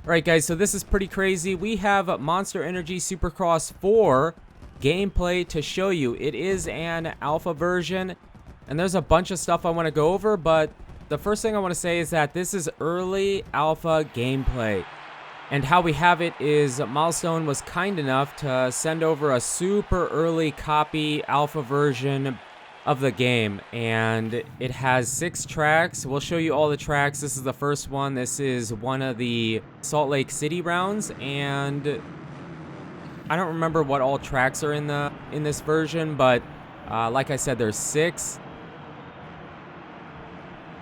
Alright guys, so this is pretty crazy. We have Monster Energy Supercross 4 gameplay to show you. It is an alpha version, and there's a bunch of stuff I want to go over, but the first thing I want to say is that this is early alpha gameplay. And how we have it is Milestone was kind enough to send over a super early copy alpha version of the game, and it has 6 tracks. We'll show you all the tracks. This is the first one. This is one of the Salt Lake City rounds, and I don't remember what all tracks are in this version, but like I said, there's 6.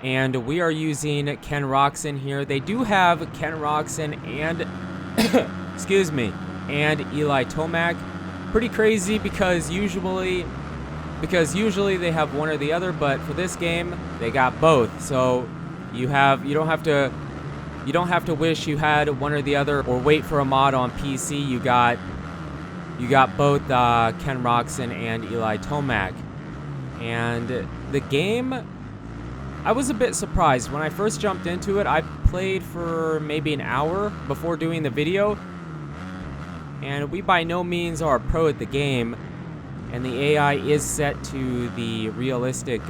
And we are using Ken Roxon here. They do have Ken Roxon and excuse me, and Eli Tomac. Pretty crazy because usually they have one or the other, but for this game they got both. So you don't have to wish you had one or the other or wait for a mod on PC. You got both Ken Roxon and Eli Tomac. And the game, I was a bit surprised when I first jumped into it. I played for maybe an hour before doing the video, and we by no means are a pro at the game. And the AI is set to the realistic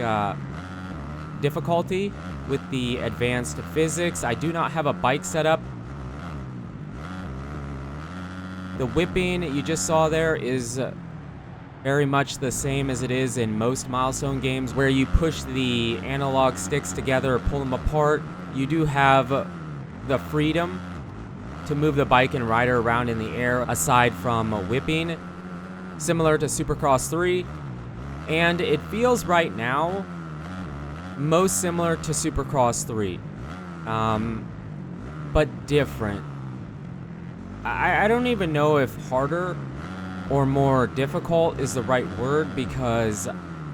difficulty with the advanced physics. I do not have a bike set up. The whipping you just saw there is very much the same as it is in most Milestone games, where you push the analog sticks together or pull them apart. You do have the freedom to move the bike and rider around in the air aside from whipping, similar to Supercross 3, and it feels right now most similar to Supercross 3, but different. I don't even know if harder or more difficult is the right word, because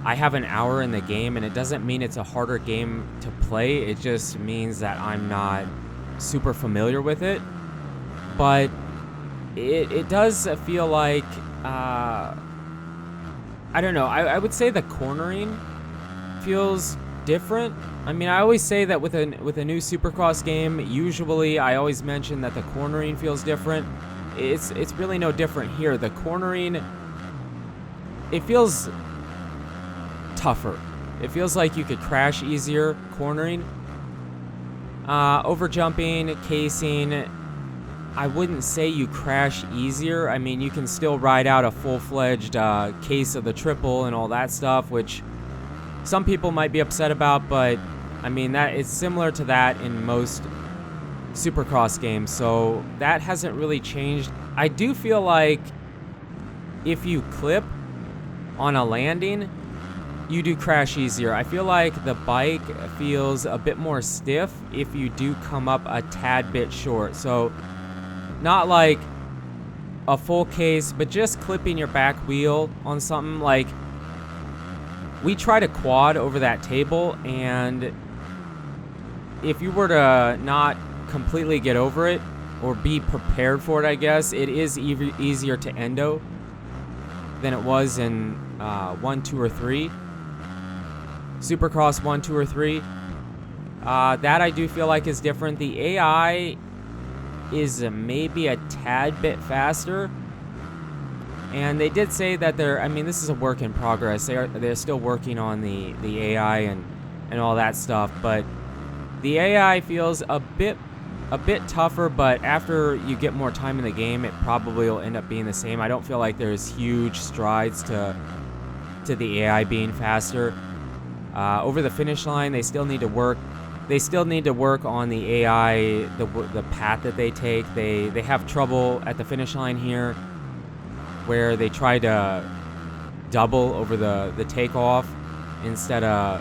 I have an hour in the game, and it doesn't mean it's a harder game to play. It just means that I'm not super familiar with it, but it does feel like I don't know. I would say the cornering feels different. I mean, I always say that with a new Supercross game, usually I always mention that the cornering feels different. It's really no different here. The cornering, it feels tougher. It feels like you could crash easier cornering. Over jumping, casing, I wouldn't say you crash easier. I mean, you can still ride out a full-fledged case of the triple and all that stuff, which some people might be upset about, but I mean, that it's similar to that in most Supercross games, so that hasn't really changed. I do feel like if you clip on a landing, you do crash easier. I feel like the bike feels a bit more stiff if you do come up a tad bit short. So not like a full case, but just clipping your back wheel on something. Like, we tried a quad over that table, and if you were to not completely get over it or be prepared for it, I guess, it is easier to endo than it was in 1, 2, or 3. Supercross 1, 2, or 3. That I do feel like is different. The AI is maybe a tad bit faster, and they did say that I mean, this is a work in progress. They're still working on the AI and all that stuff, but the AI feels a bit tougher, but after you get more time in the game, it probably will end up being the same. I don't feel like there's huge strides to the AI being faster. Over the finish line, they still need to work. They still need to work on the AI, the path that they take. They have trouble at the finish line here, where they try to double over the takeoff instead of,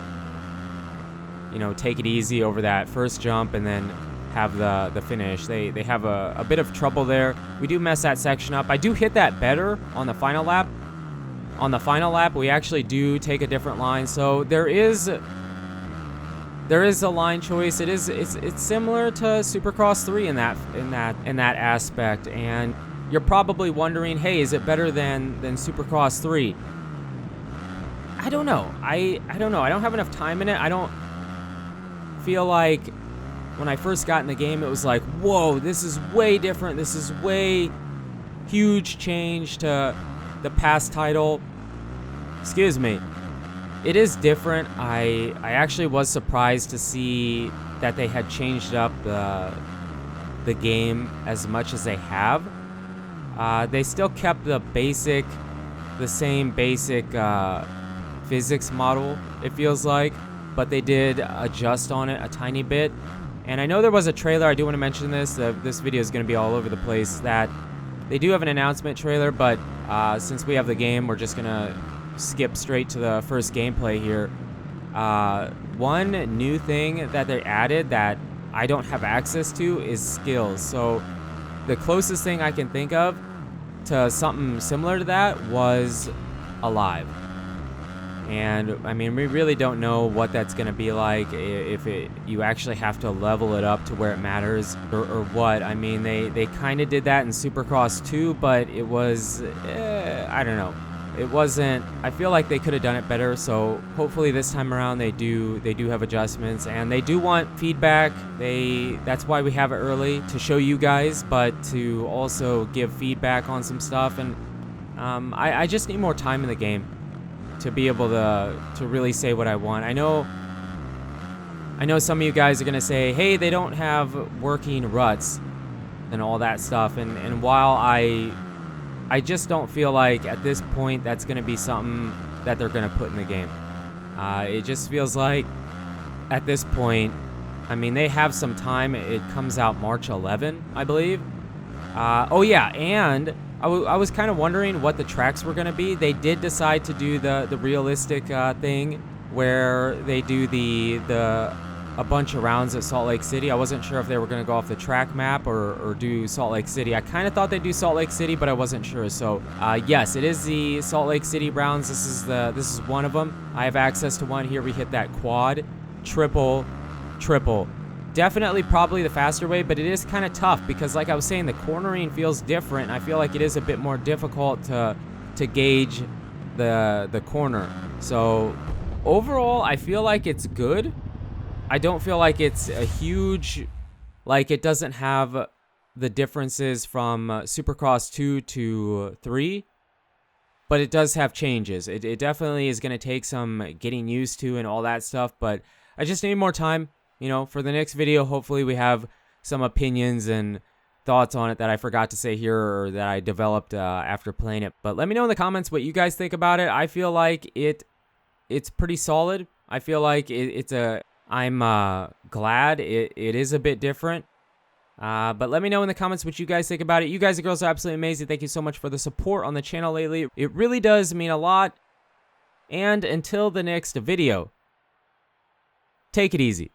you know, take it easy over that first jump and then have the finish. They have a bit of trouble there. We do mess that section up. I do hit that better on the final lap. On the final lap, we actually do take a different line. So there is a line choice. It's similar to Supercross 3 in that aspect. And you're probably wondering, hey, is it better than Supercross 3? I don't know. I don't know. I don't have enough time in it. I don't feel like when I first got in the game, it was like, whoa, this is way different. This is way huge change to the past title. Excuse me. It is different. I actually was surprised to see that they had changed up the game as much as they have. They still kept the same basic physics model, it feels like, but they did adjust on it a tiny bit. And I know there was a trailer, I do want to mention this, this video is going to be all over the place, that they do have an announcement trailer, but since we have the game, we're just going to skip straight to the first gameplay here. One new thing that they added that I don't have access to is skills. So the closest thing I can think of to something similar to that was Alive. And I mean, we really don't know what that's going to be like, if you actually have to level it up to where it matters, or what. I mean, they kind of did that in Supercross 2, but it was, I don't know. It wasn't, I feel like they could have done it better, so hopefully this time around they do have adjustments, and they do want feedback. That's why we have it early, to show you guys, but to also give feedback on some stuff. And I just need more time in the game to be able to really say what I want. I know some of you guys are gonna say, hey, they don't have working ruts and all that stuff, and while I just don't feel like at this point that's going to be something that they're going to put in the game. It just feels like at this point, I mean, they have some time. It comes out March 11, I believe. Oh yeah, and I was kind of wondering what the tracks were going to be. They did decide to do the realistic thing where they do a bunch of rounds at Salt Lake City. I wasn't sure if they were going to go off the track map or do Salt Lake City. I kind of thought they'd do Salt Lake City, but I wasn't sure. So yes, it is the Salt Lake City rounds. This is one of them. I have access to one. Here we hit that quad, triple. Definitely probably the faster way, but it is kind of tough because, like I was saying, the cornering feels different. I feel like it is a bit more difficult to gauge the corner. So overall, I feel like it's good. I don't feel like it's a huge, like it doesn't have the differences from Supercross 2 to 3, but it does have changes. It definitely is going to take some getting used to and all that stuff, but I just need more time, for the next video. Hopefully we have some opinions and thoughts on it that I forgot to say here or that I developed after playing it. But let me know in the comments what you guys think about it. I feel like it's pretty solid. I feel like I'm glad it is a bit different. But let me know in the comments what you guys think about it. You guys and girls are absolutely amazing. Thank you so much for the support on the channel lately. It really does mean a lot. And until the next video, take it easy.